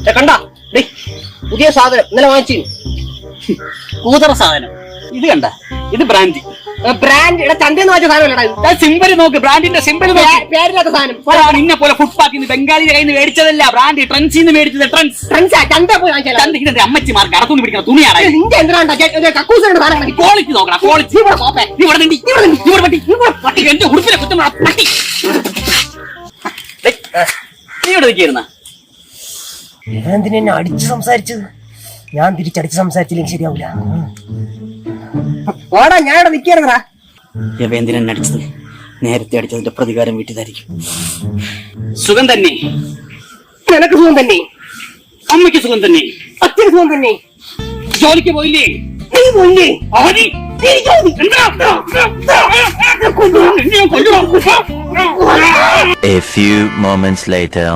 കണ്ട പുതിയ സാധനം ഇന്നലെ വാങ്ങിച്ചു. കൂതറ സാധനം. ഇത് കണ്ട, ഇത് ബ്രാൻഡ്. ബ്രാൻഡ് ഇവിടെ ചന്തയെന്ന് വാങ്ങിച്ച സാധനം. സിമ്പല് നോക്ക്, ബ്രാൻഡിന്റെ സിമ്പല് നോക്ക്. പേരില്ലാത്ത സാധനം. നിന്നെ പോലെ ഫുട്പാത്തിൽ നിന്ന് ബംഗാളിയുടെ കയ്യിൽ നിന്ന് മേടിച്ചതല്ല, ബ്രാൻഡ് ട്രെൻസിന്ന് മേടിച്ചത്. ചന്ത പോയി വാങ്ങിച്ചാൽ ഇതിന്റെ അമ്മച്ചിമാർക്ക് അടത്തുനിന്ന് പിടിക്കുന്ന തുണിയാണ്. നിന്റെ എന്തിനാണ് കക്കൂസിന്റെ സാധനം? ക്വാളിറ്റി നോക്കണം, ക്വാളിറ്റി. എന്റെ ഉടുപ്പിനെ കുറ്റം പട്ടി. നീ ഇവിടെ നിൽക്കുന്ന എന്തിനെന്നെ അടിച്ചു സംസാരിച്ചത്? ഞാൻ തിരിച്ചടിച്ച് സംസാരിച്ചില്ലെങ്കിൽ ശരിയാവൂല. ഓടാ, ഞാൻ ഇവിടെ നിൽക്കായിരുന്നടാ. എന്തിനെന്നെ അടിച്ചത്? നേരത്തെ അടിച്ചതിന്റെ പ്രതികാരം വീട്ടിലായിരിക്കും. സുഖം തന്നെ. നിനക്ക് സുഖം തന്നെ, അമ്മയ്ക്ക് സുഖം തന്നെ, അച്ഛന് സുഖം തന്നെ. ജോലിക്ക് പോയില്ലേ? നീ പോയില്ലേ? A few moments later.